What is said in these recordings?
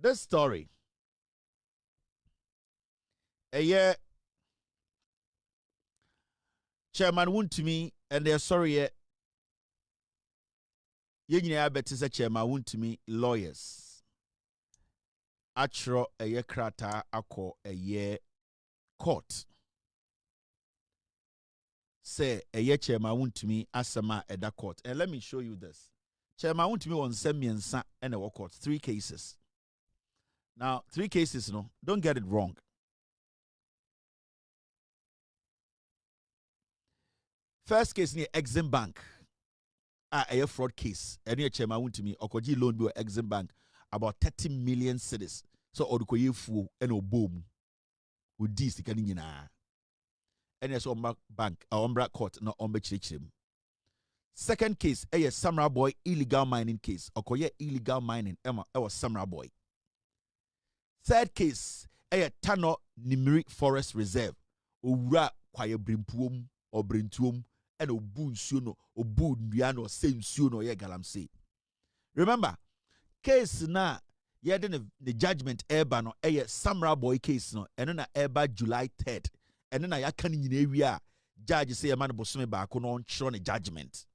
this story. A year, Chairman Wontumi, and they're sorry, you better say Chairman Wontumi lawyers. Atro a year krata ako a year court. Say a year Chairman Wontumi asama at that court. And let me show you this. Chairman Wontumi on send me and a court. 3 cases. Now, 3 cases, no, don't get it wrong. First case near Exim Bank. A fraud case. Any Chairman Wontumi okoji loan bill Exim Bank about 30 million cedis. So odukoye fu eno boom. Udi sika ni nyina. Any so bank ombra court no ombe chirichirim. Second case a Samurai Boy illegal mining case. Okoye illegal mining was Samurai Boy. Third case a Tano Nimiri Forest Reserve. Ura kwaye brimpuom or brintuom. And obu nsuo no obu ndua no se nsuo no ye galamsey. Remember case na ye de the judgment eba no Samurai Boy case no eno na eba July 3rd eno na yaka ni nyina ewi a judge say man bosome ba ko no nchiro ne judgment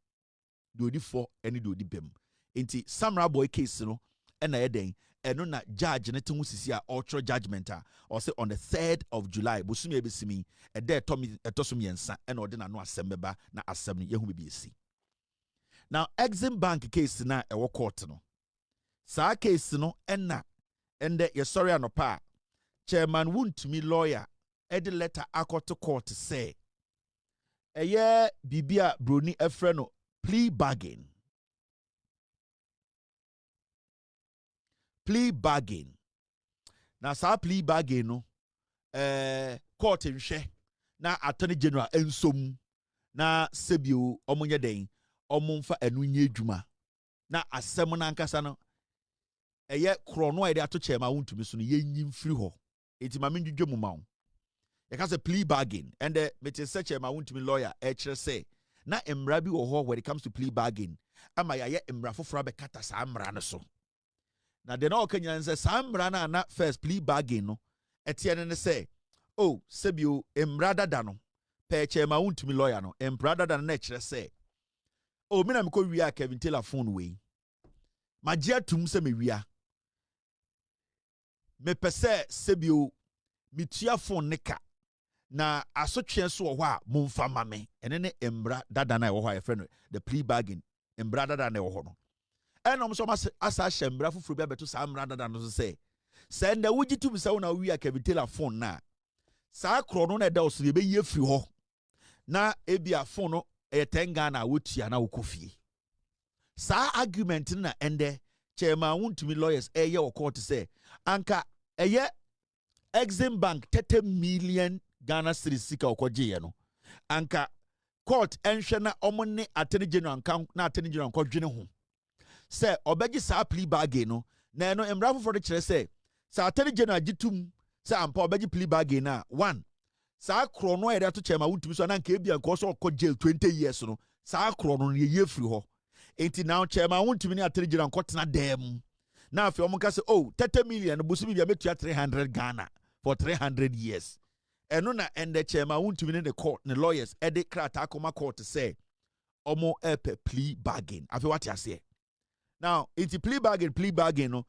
do odi for ene do odi bem enti Samurai Boy case no ena ye den eno na judge ne tehu sisi a ultra judgment a or say on the 3rd of July bosumi ebesimi e de etosum yensa ena ode na no asembeba na asem ne yehu bebiesi. Now Exim Bank case na e wo court no sa case no ena ende ye sorry anopa Chairman Wontumi lawyer e de letter akọto court say eye bibia broni efre no plea bargain. Plea bargain. Na sa plea bargain no court nhwe na attorney general ensom na sebio omonye den omonfa enu nye adwuma na asem na nkasa no eye krono ede ato Chairman Wontumi so no yenyim firi ho enti ma menjudwemu ma wo ye ka say plea bargain and me te say Chairman Wontumi lawyer kire say na emra bi wo ho when it comes to plea bargain ama ya emra foforo be kata sa amra no so. Na de no Kenyan say samra na first plea bargain no etiene ne say oh sebio emra dada no pe Chairman Wontumi lawyer no emra dada na kire say oh me na me ko wia Kevin Taylor phone we magia tum se me wia me pese sebio mitua phone nika na asotwe so wo a momfa mame ene ne emra dada na wo ho a friend the plea bargain emra dada na wo ho no enom so asa shembra fufuru bia beto sa amra dada no so say send the wugitum se wo na wi a Kevin Taylor phone na sa kro no na da oso be ye firi ho na ebia phone no e 10 Ghana wotua na wokofie sa argument na ende Chairman Wontumi lawyers ye wo court say anka eye Exim Bank 30 million Ghana cedis sika okoje no anka court enhwe na omone attorney general kan na attorney general kodwene ho say obeji sa plea bargain no na no emra foforo de kire say sa attorney general gitum say ampa obeji plea bargain na 1 sa kro no ere to Chairman Wontumi so na nka ebia nko so jail 20 years no sa kro no ye firi ho enti now Chairman Wontumi ni attorney general kotena dem na afi omonka say oh 30 million busumi bia metua 300 Ghana for 300 years eno na ende Chairman Wontumi ni the court the lawyers ede krata akoma court say omo epe plea bargain afi what you say now it's plea bargain no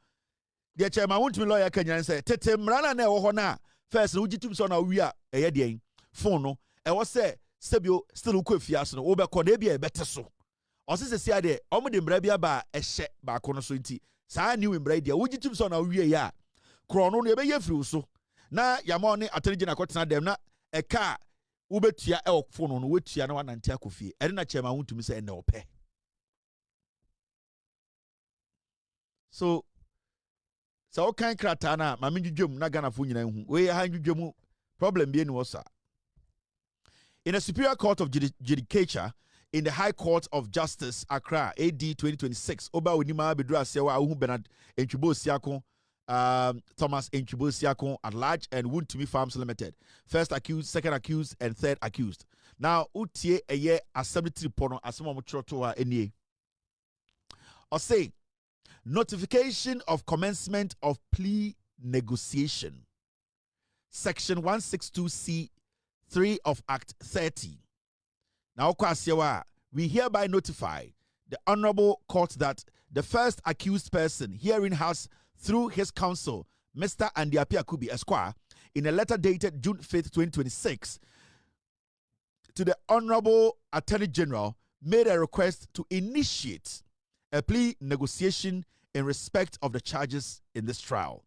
the Chairman Wontumi lawyer Kenyan say tete mrana na ewo ho na first no gitum so na wi a eye de phone no e wo say sebio still ko afiase no wo be ko na bia e bete so o se se ade omo de mra bia ba ehye ba ko no so nti saa new mra dia wo gitum so na wi ya kro no no e be ye firi so na yama ne attorney general kotena dem na e ka wo betua e wo phone no wetua na wanante akofie e na Chairman Wontumi say na ope. So kan krata na ma menjudwem na Ghana fo nyina hu we ha njudwemu problem bi eni wo sa. In a Superior Court of Judicature in the High Court of Justice Accra AD 2026 oba onima bedru asewa ahu Bernard Entwibo Siakon Thomas Entwibo Siakon at large and Wontumi Farms Limited, first accused, second accused and third accused. Now utie eye assembly tripono asemo mo chroto a enie o say Notification of commencement of plea negotiation. Section 162C 3 of Act 30. Now, we hereby notify the Honorable Court that the first accused person herein has, through his counsel, Mr. Andiapi Akubi Esquire, in a letter dated June 5th, 2026, to the Honorable Attorney General, made a request to initiate a plea negotiation in respect of the charges in this trial.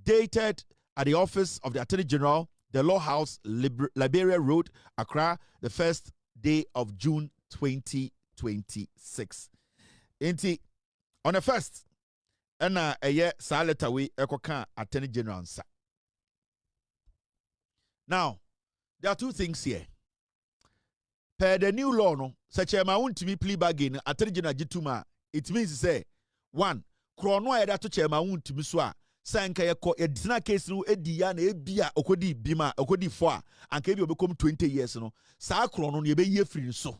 Dated at the office of the Attorney General, the Law House, Liberia Road, Accra, the first day of June 2026. Inti, on the first, and a year, Saleta we Ekoka Attorney General. Now, there are two things here. Per the new law, no, such Chairman Wontumi plea bargain, Attorney General Jituma, it means to say, one, Krono Eda to Chairman Wontumi Swa, Sanka Yako, a Disna case no Edian, Ebia, Okodi Bima, Okodi Foa, and Kabi become 20 years, no, Sa Krono, ye be ye free so.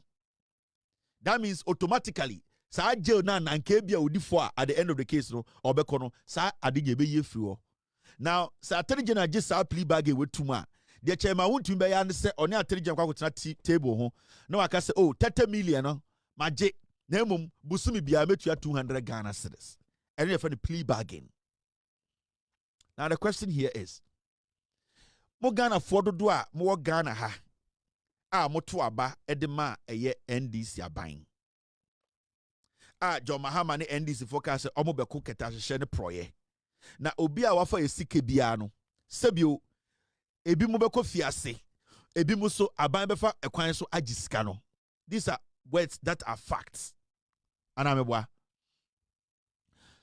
That means automatically, Sa jail nan and Kabia Udi Foa at the end of the case, no, or Bekono, Sa Adi ye be ye free. Now, Sa Attorney General just sa plea bargain with Tuma. The Chairman Wontumi be say on your Attorney General table ho. No, I can say, oh, 30 million, no, my J. Nemum busumi bia metua 200 Ghana cedis. And for the plea bargain. Now the question here is, mo Ghana for do a mo Ghana ha a mo to aba edema eye NDC aban. John Mahama ne NDC focus omo beko keta hye ne proye. Na obi a wafa esike bia no sebio ebi mo beko fiase ebi mo so aban befa ekwan so agisika no. These are words that are facts. Anamebwa.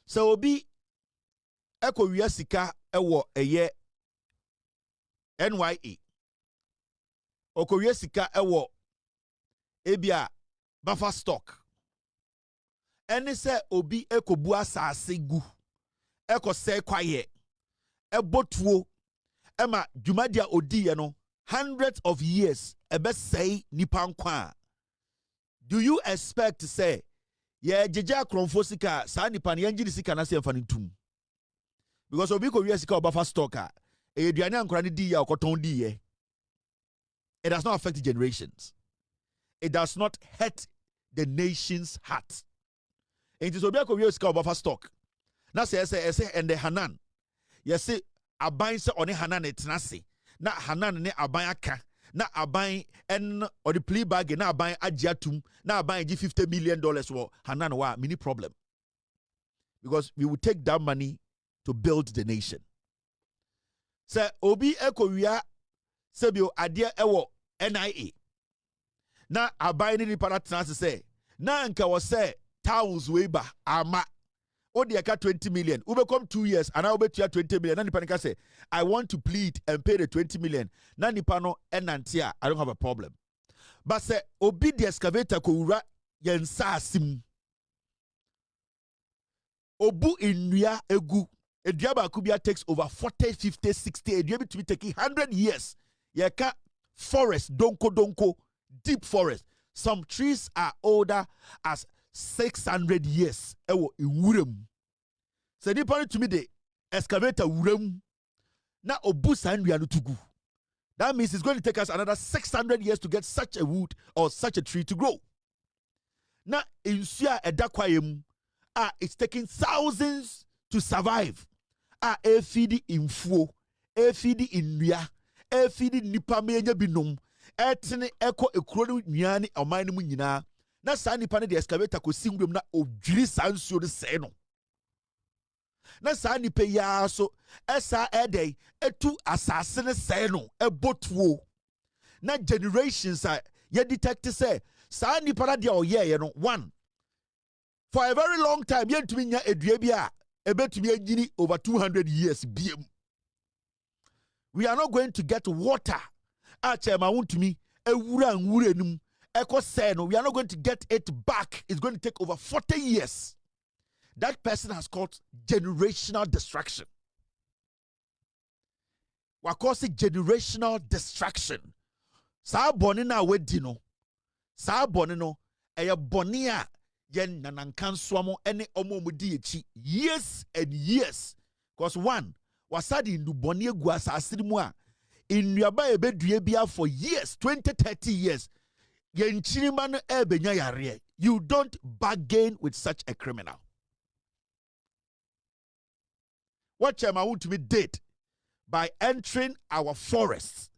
So obi eko wia sika ewo eye NYE. Oko wia sika ewo ebia buffer stock. Ene se obi eko bu asase gu. Eko se kwaye. Ebotuo ema dwumadia odi ye no hundreds of years ebe sei nipa nkwa. Do you expect to say yeah, jeja kronfo sika sa nipa ne yangi sika na se mfa ntum? Because obi ko wiase sika obafa stocker e aduane ankora ne di ya okoton di ye. It does not affect the generations. It does not hurt the nation's heart. It is obi ko wiase sika obafa stock. Na say and the Hanan. Yes say aban se one Hanan etnase. Na Hanan ne aban aka. Na aban en or the plea bargain na aban agiatum na aban gi $50 million for Hanan wa mini problem. Because we will take that money to build the nation. Se obi ekowia sebio ade ewo NIA. Na aban ni para trans say na nka wo say towns weba ama odi aka 20 million. Ube come 2 years and I ube to 20 million. Na nipa nika say I want to plead and pay the 20 million. Na nipa no enantia, I don't have a problem. But say obi the excavator ko ura yensa asim. Obu inua egu. Ediaba kubia takes over 40, 50, 60. Ediabi to be taking 100 years. Yeka forest, donko, deep forest. Some trees are older as 600 years. Ewo iwurem. So they point to me the excavator wurem. Na obu sanria no tugu. That means it's going to take us another 600 years to get such a wood or such a tree to grow. Now insia edakwayem it's taking thousands to survive. Efidi infuo, efidi inua, efidi nipa menye binom. Etene eko ekuro nuane oman mu nyina. Na sa nipa ne the excavator ko singwem na odwiri sansuo de se no. Na sa nipa ya so esa edey etu asase ne se no ebotuo. Na generations ye detect say sa nipa na de oyeye no one for a very long time yentumi nya edua bia ebetumi agini over 200 years biem. We are not going to get water. Chairman Wontumi ewura nwura num eko say no, we are not going to get it back. It's going to take over 40 years. That person has caused generational destruction. We cause it generational destruction. Sa boni na wedi no. Sa boni no eye boni a yen nanankanswamo ene omomudi echi years and years. Because one, wasadi nduboni egu asase mu a innuaba ebedue bia for years, 20-30 years. Yen chirima no ebenya yare. You don't bargain with such a criminal. What Chairman Wontumi did by entering our forests,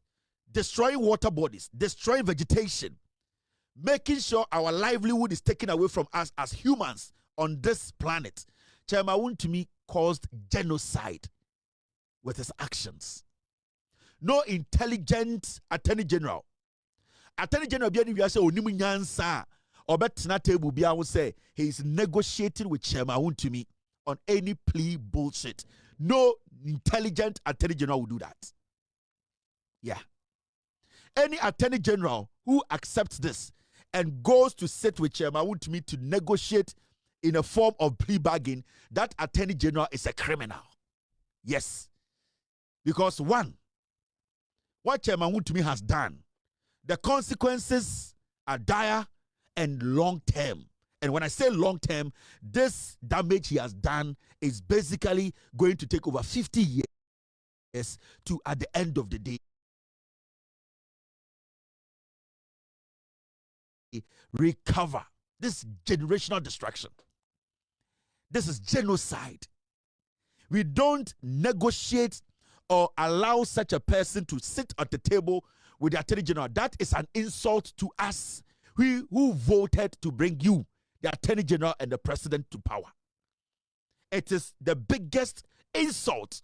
destroying water bodies, destroying vegetation, making sure our livelihood is taken away from us as humans on this planet. Chairman Wontumi caused genocide with his actions. No intelligent Attorney General. Attorney General biya say onimu nyansa obetena table biya will say he is negotiating with Chairman Wontumi on any plea bullshit. No intelligent Attorney General will do that. Yeah. Any Attorney General who accepts this and goes to sit with Chairman Wontumi to negotiate in a form of plea bargain, that Attorney General is a criminal. Yes. Because one, what Chairman Wontumi has done, the consequences are dire and long term. And when I say long term, this damage he has done is basically going to take over 50 years to, at the end of the day, recover. This generational destruction. This is genocide. We don't negotiate or allow such a person to sit at the table with the Attorney General. That is an insult to us, we who voted to bring you, the Attorney General and the President, to power. It is the biggest insult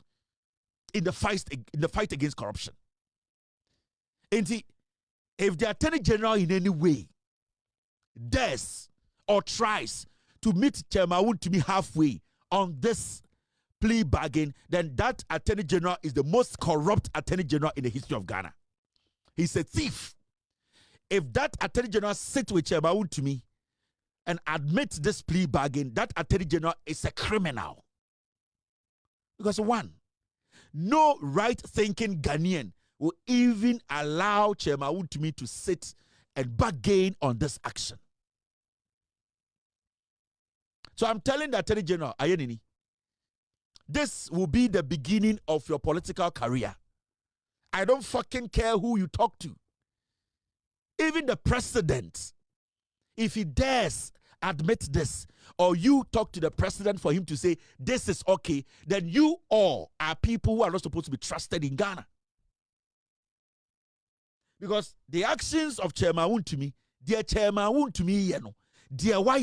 in the fight against corruption. And if the Attorney General in any way dares or tries to meet Chairman Wontumi halfway on this plea bargain, then that Attorney General is the most corrupt Attorney General in the history of Ghana. He's a thief. If that Attorney General sits with Chairman Wontumi and admits this plea bargain, that Attorney General is a criminal. Because one, no right-thinking Ghanaian will even allow Chairman Wontumi to sit and bargain on this action. So I'm telling the Attorney General, Ayenini, this will be the beginning of your political career. I don't fucking care who you talk to. Even the president, if he dares admit this, or you talk to the president for him to say this is okay, then you all are people who are not supposed to be trusted in Ghana. Because the actions of Chairman Wontumi, dear Chairman Wontumi, dear why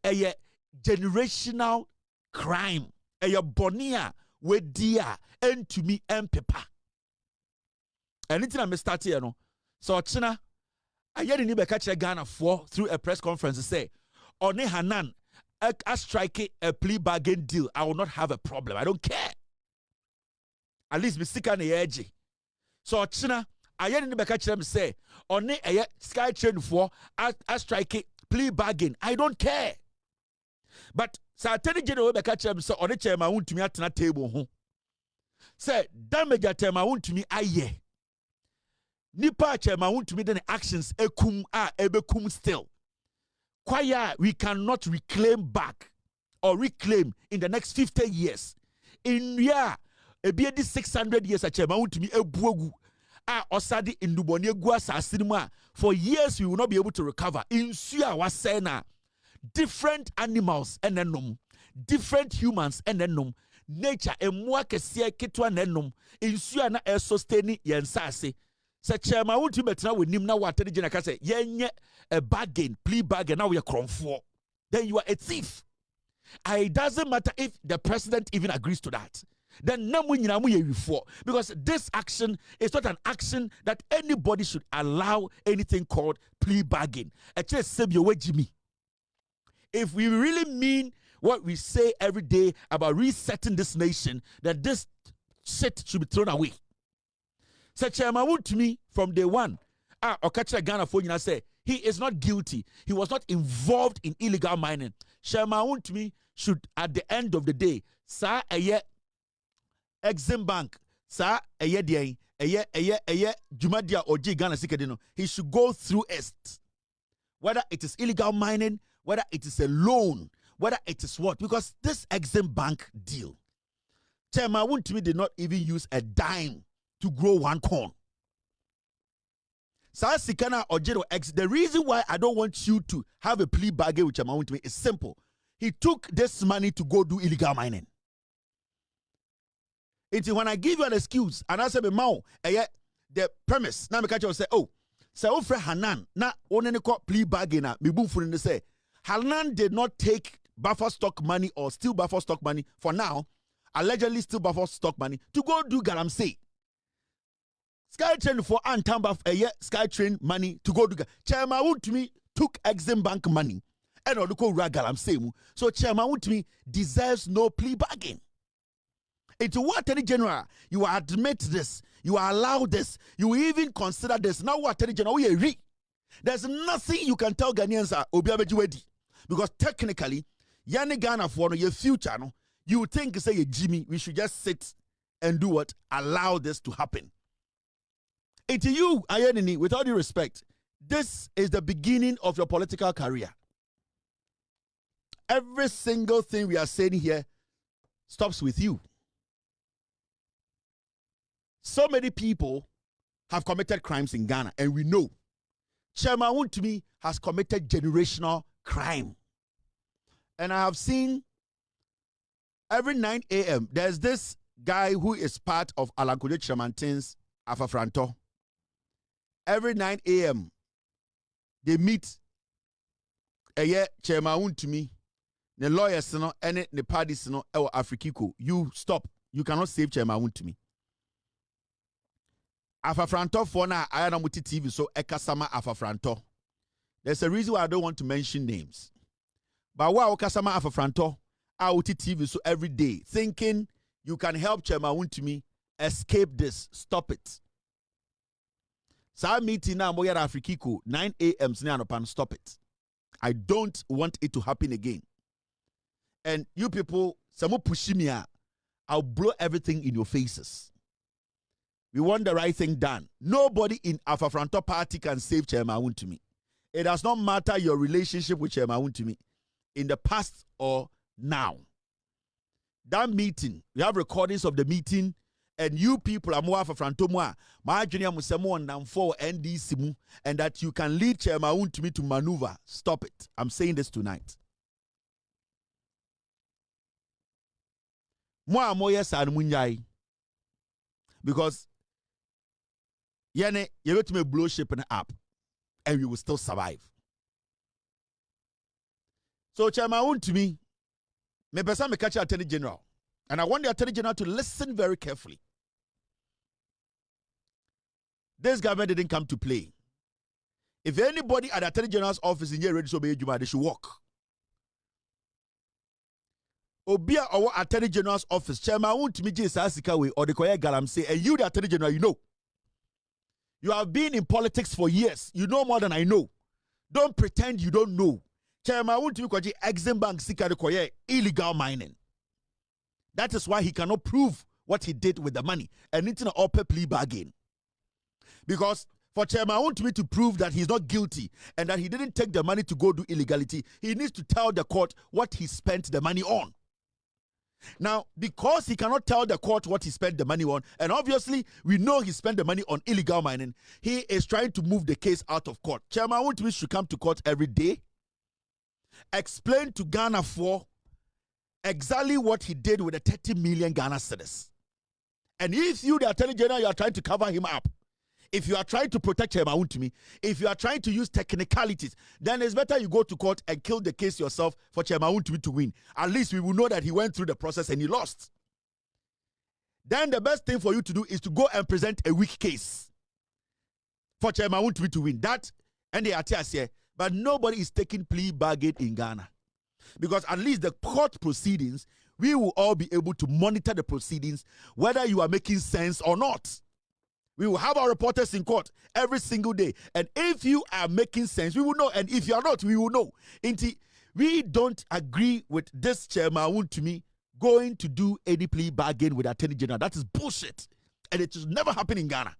a generational crime, a bonia with dear and to me and pepper. Anything I'm starting here, no. So China, I didn't even catch a Ghana for through a press conference to say, One Hanan, I strike a plea bargain deal. I will not have a problem. I don't care. At least me sick on the edge. So China, I didn't even catch them say, One a sky train for I strike a plea bargain. I don't care. But so Attorney General will catch them so on the Chairman Wontumi at na table. Say damage at Chairman Wontumi aye. Nipa Chairman Wontumi den actions ekum ebekum still. Kwaya we cannot reclaim back or reclaim in the next 50 years. In year ebi 600 years at Chairman Wontumi ebuogu osadi induboni egu asase mu a for years we will not be able to recover. In suya wasena different animals and enum, different humans and enum, nature emwa kese ketwa na enum insuya na e sustain yensase. Se Chairman Wontumi betina we nim na wa Attorney General ka say yenye a bargain, plea bargain now we kromfo. Then you are a thief. It doesn't matter if the president even agrees to that. Then because this action is not an action that anybody should allow anything called plea bargain. If we really mean what we say every day about resetting this nation, then this shit should be thrown away. So Chairman Wontumi from day one, Okacha Ghana for you say he is not guilty. He was not involved in illegal mining. Chairman Wontumi should, at the end of the day, sa eye Exim Bank, sa eye diye Jumadia or Ghana Sikedino. He should go through it. Whether it is illegal mining, whether it is a loan, whether it is what. Because this Exim Bank deal, Chairman Wontumi did not even use a dime to grow one corn. The reason why I don't want you to have a plea bargain with Chairman Wontumi is simple. He took this money to go do illegal mining. Until when I give you an excuse, and I say, the premise, now I catch say, oh, so for Hanan, na only plea bargain, me boom for in say, Hanan did not take buffer stock money or steal buffer stock money for now, allegedly steal buffer stock money to go do Galamsey. Skytrain for Antamba Skytrain money to go to Chairman Wontumi took Exim Bank money and Oduko Ragalam Semu. So Chairman Wontumi deserves no plea bargain. Into what Attorney General, you admit this, you allow this, you even consider this. Now what Attorney General, we agree. There's nothing you can tell Ghanaians are Obiabejiwedi. Because technically, Yani Ghana for your future, no, you think say Jimmy, we should just sit and do what? Allow this to happen. Into you, Ayenini, with all due respect, this is the beginning of your political career. Every single thing we are saying here stops with you. So many people have committed crimes in Ghana, and we know Chairman Wontumi has committed generational crime. And I have seen every 9 a.m. there's this guy who is part of Alankode Chairman's Afafranto. Every 9 a.m. they meet Chairman Wontumi, the lawyers and the parties Afrikiko. You stop. You cannot save Chairman Wontumi. Afafranto for now, I am with TV, so Ekasama Afafranto. There's a reason why I don't want to mention names. But why Okasama Afafranto, I will TV so every day, thinking you can help Chairman Wontumi escape this. Stop it. So meeting now, Moya Afrikiko, 9 a.m. Stop it. I don't want it to happen again. And you people, some push me out, I'll blow everything in your faces. We want the right thing done. Nobody in Afafranto party can save Chairman Wontumi. It does not matter your relationship with Chairman Wontumi in the past or now. That meeting, we have recordings of the meeting, and you people are more Afafranto more. My junior musemo and for NDC, and that you can lead Chairman Wontumi to maneuver. Stop it. I'm saying this tonight. Because you let me blow ship up and we will still survive. So Chairman Wontumi, me person me catch Attorney General, and I want the Attorney General to listen very carefully. This government didn't come to play. If anybody at the Attorney General's office in here ready to obey Juma, they should walk. Obia or Attorney General's office, Chairman Wontumi Asikawe or the Koya Galamsey, and you, the Attorney General, you know. You have been in politics for years. You know more than I know. Don't pretend you don't know. Chairman Wontumi kwaji Exim Bank sika de koye illegal mining. That is why he cannot prove what he did with the money. And it's an upper plea bargain. Because for Chairman Wontumi to prove that he's not guilty and that he didn't take the money to go do illegality, he needs to tell the court what he spent the money on. Now, because he cannot tell the court what he spent the money on, and obviously we know he spent the money on illegal mining, he is trying to move the case out of court. Chairman Wontumi should come to court every day, explain to Ghana for exactly what he did with the 30 million Ghana cedis. And if you, the Attorney General, you are trying to cover him up, if you are trying to protect Chairman Wontumi, if you are trying to use technicalities, then it's better you go to court and kill the case yourself for Chairman Wontumi to win. At least we will know that he went through the process and he lost. Then the best thing for you to do is to go and present a weak case for Chairman Wontumi to win. That, and they are here, but nobody is taking plea bargain in Ghana. Because at least the court proceedings, we will all be able to monitor the proceedings, whether you are making sense or not. We will have our reporters in court every single day. And if you are making sense, we will know. And if you are not, we will know. We don't agree with this Chairman Wontumi going to do any plea bargain with Attorney General. That is bullshit. And it should never happen in Ghana.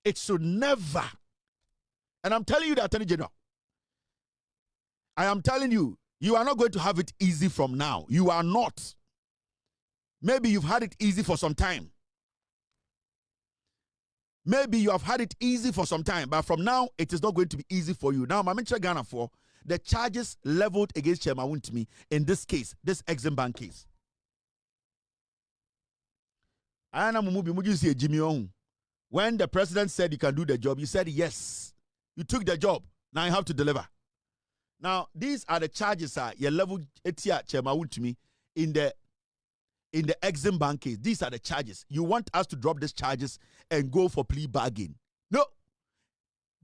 It should never. And I'm telling you, the Attorney General, I am telling you, you are not going to have it easy from now. You are not. Maybe you've had it easy for some time. Maybe you have had it easy for some time, but from now, it is not going to be easy for you. Now, I'm mentioning Ghana for the charges leveled against Chairman Wontumi in this case, this Exim Bank case. When the president said you can do the job, you said yes. You took the job. Now you have to deliver. Now, these are the charges you leveled Chairman Wontumi in the Exim Bank case. These are the charges. You want us to drop these charges and go for plea bargain? No.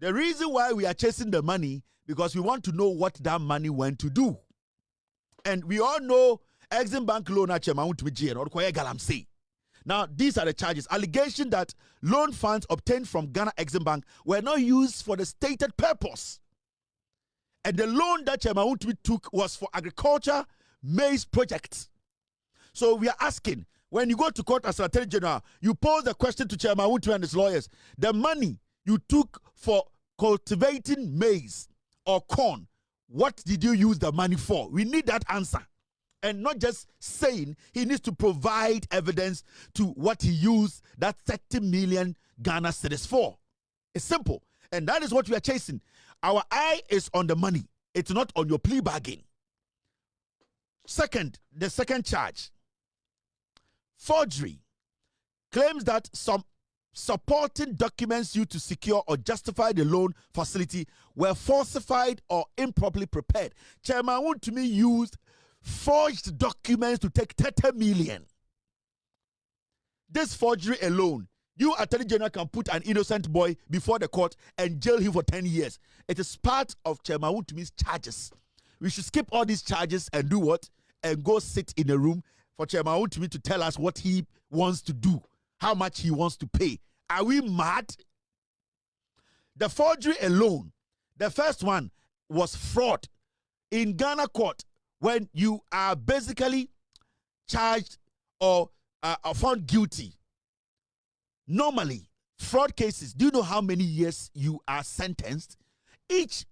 The reason why we are chasing the money, because we want to know what that money went to do. And we all know Exim Bank loan at Chairman Wontumi or Galamsey. Now, these are the charges. Allegation that loan funds obtained from Ghana Exim Bank were not used for the stated purpose. And the loan that Chairman Wontumi took was for agriculture maize projects. So we are asking, when you go to court as Attorney General, you pose the question to Chairman Wontumi and his lawyers. The money you took for cultivating maize or corn, what did you use the money for? We need that answer. And not just saying, he needs to provide evidence to what he used that 30 million Ghana cedis for. It's simple. And that is what we are chasing. Our eye is on the money. It's not on your plea bargain. Second, the second charge. Forgery. Claims that some supporting documents used to secure or justify the loan facility were falsified or improperly prepared. Chairman Wontumi used forged documents to take 30 million. This forgery alone, you Attorney General can put an innocent boy before the court and jail him for 10 years. It is part of Chairman Wontumi's charges. We should skip all these charges and do what? And go sit in a room for Chairman Wontumi to tell us what he wants to do, how much he wants to pay. Are we mad? The forgery alone, the first one was fraud. In Ghana court, when you are basically charged or found guilty, normally, fraud cases, do you know how many years you are sentenced? Each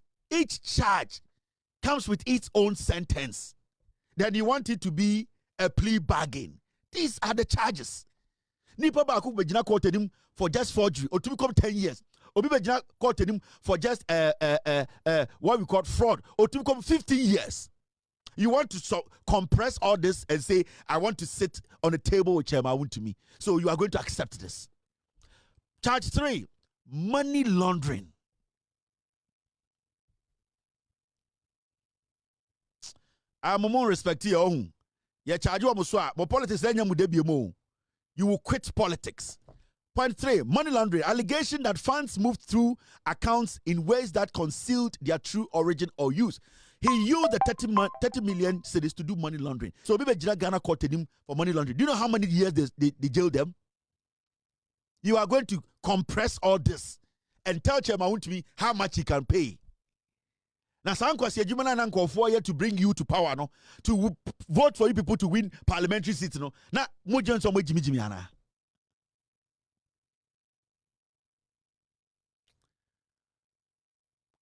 charge comes with its own sentence. Then you want it to be a plea bargain. These are the charges. Nipa baku bejina court him for just forgery, or to become 10 years. Obi bejina court him for just what we call fraud, or to become 15 years. You want to compress all this and say, I want to sit on a table with Chairman Wontumi. So you are going to accept this. Charge 3, money laundering. I'm more respect your own. You charge you but politics you will quit politics. Point 3, money laundering. Allegation that funds moved through accounts in ways that concealed their true origin or use. He used the 30 million cedis to do money laundering. So maybe Ghana caught him for money laundering. Do you know how many years they jailed them? You are going to compress all this and tell Chairman Wontumi how much he can pay. Now, some question here to bring you to power, no, to vote for you people to win parliamentary seats, no. Now, Mojan somewhere Jimmy Anna.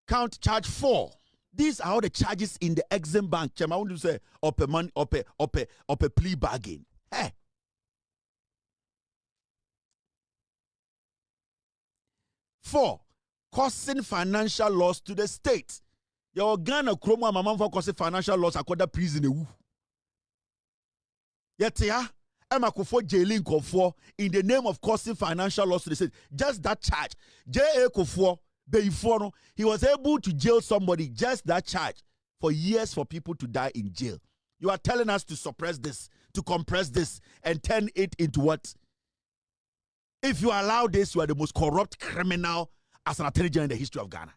Count charge 4. These are all the charges in the Exim Bank. Chairman Wontumi say up a money, up a plea bargain. Hey. 4, causing financial loss to the state. Your Ghana Chroma Mamma for causing financial loss according prison. Yet, yeah, Emma Kofo jailing Kofo in the name of causing financial loss to the state. Just that charge. J.A. Kofo, Beifono, he was able to jail somebody, just that charge, for years for people to die in jail. You are telling us to suppress this, to compress this, and turn it into what? If you allow this, you are the most corrupt criminal as an attorney general in the history of Ghana.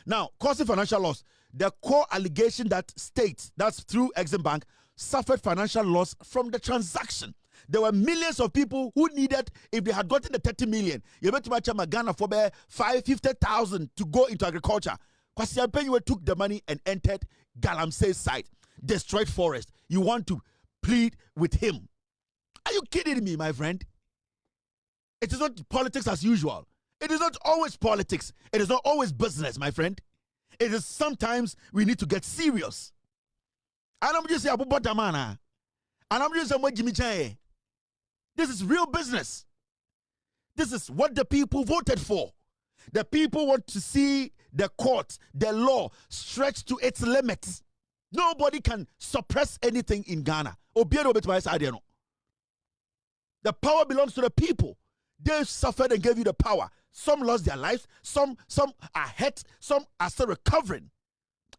Now, causing financial loss, the core allegation that states, that's through Exim Bank, suffered financial loss from the transaction. There were millions of people who needed, if they had gotten the 30 million, you bet much Ghana for 550,000 to go into agriculture. Kwasi Appiah took the money and entered Galamsey's site, destroyed forest. You want to plead with him. Are you kidding me, my friend? It is not politics as usual. It is not always politics. It is not always business, my friend. It is sometimes we need to get serious. And I'm just saying, and I'm just saying, this is real business. This is what the people voted for. The people want to see the court, the law, stretched to its limits. Nobody can suppress anything in Ghana. The power belongs to the people. They suffered and gave you the power. Some lost their lives. Some are hurt. Some are still recovering.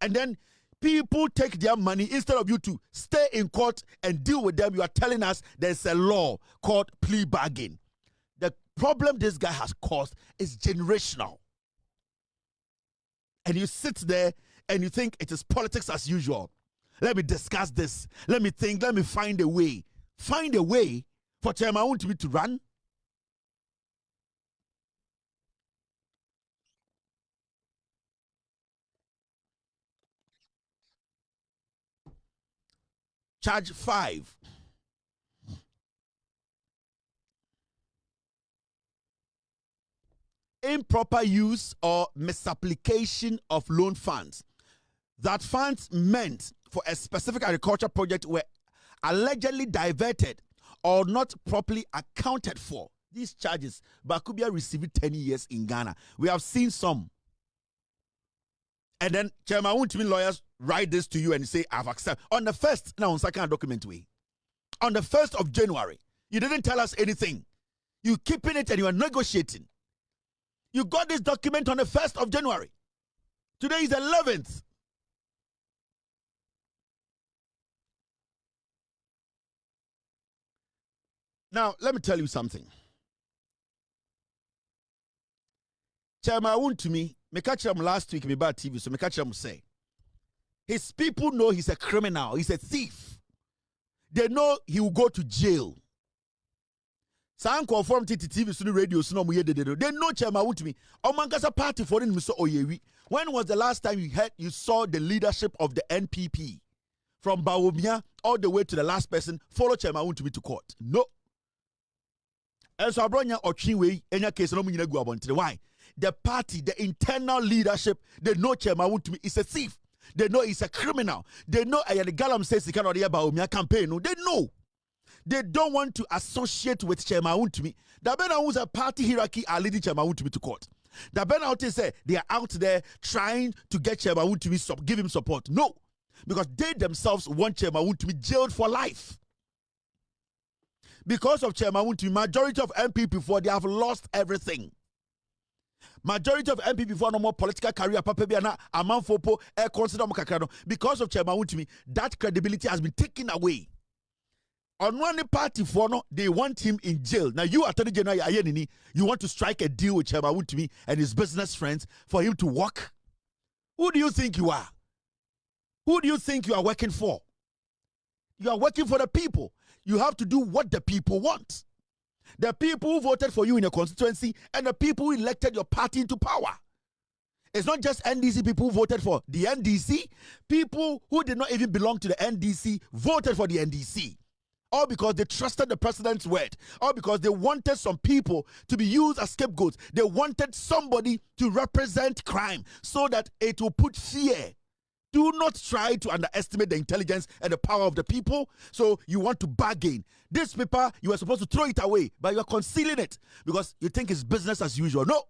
And then people take their money instead of you to stay in court and deal with them. You are telling us there's a law called plea bargain. The problem this guy has caused is generational. And you sit there and you think it is politics as usual. Let me discuss this. Let me think. Let me find a way. Find a way for Chairman Wontumi to run. Charge 5. Improper use or misapplication of loan funds. That funds meant for a specific agriculture project were allegedly diverted or not properly accounted for. These charges, Bakubia received 10 years in Ghana. We have seen some. And then Chairman Wontumi lawyers write this to you and say, I've accepted. On the 1st, now on second document way. On the 1st of January, you didn't tell us anything. You keeping it and you are negotiating. You got this document on the 1st of January. Today is the 11th. Now, let me tell you something. Chairman Wontumi, me catch him last week, me bad TV, so me catch him say, his people know he's a criminal, he's a thief. They know he will go to jail. Some conform to TV, so radio, so no they know Chairman Wontumi. Omankasa party for him, Mr. Oyewi. When was the last time you saw the leadership of the NPP from Bawumia all the way to the last person follow Chairman Wontumi to court? No. And so Abronya Ochinwe, any case, no mean go about why? The party, the internal leadership, they know Chairman Wontumi is a thief. They know he's a criminal. They know the Galam says he cannot hear about Bawumia campaign. No, they know. They don't want to associate with Chairman Wontumi. The Bena who's a party hierarchy are leading Chairman Wontumi to court. The Bena out say they are out there trying to get Chairman Wontumi give him support. No, because they themselves want Chairman Wontumi jailed for life. Because of Chairman Wontumi, majority of MPP for they have lost everything. Majority of MPP for no more political career. Because of Chairman Wontumi, that credibility has been taken away. On one party for no, they want him in jail. Now you, Attorney General Ayenini, you want to strike a deal with Chairman Wontumi and his business friends for him to work? Who do you think you are? Who do you think you are working for? You are working for the people. You have to do what the people want. The people who voted for you in your constituency and the people who elected your party into power. It's not just NDC people who voted for the NDC. People who did not even belong to the NDC voted for the NDC. All because they trusted the president's word. All because they wanted some people to be used as scapegoats. They wanted somebody to represent crime so that it will put fear. Do not try to underestimate the intelligence and the power of the people. So you want to bargain. This paper, you are supposed to throw it away, but you are concealing it because you think it's business as usual. No.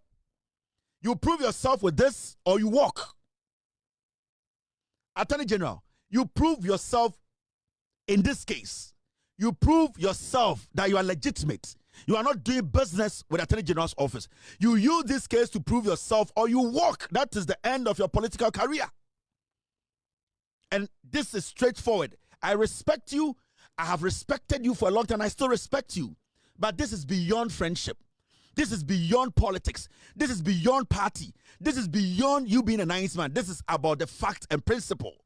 You prove yourself with this or you walk. Attorney General, you prove yourself in this case. You prove yourself that you are legitimate. You are not doing business with Attorney General's office. You use this case to prove yourself or you walk. That is the end of your political career. And this is straightforward. I respect you. I have respected you for a long time. I still respect you. But this is beyond friendship. This is beyond politics. This is beyond party. This is beyond you being a nice man. This is about the fact and principle.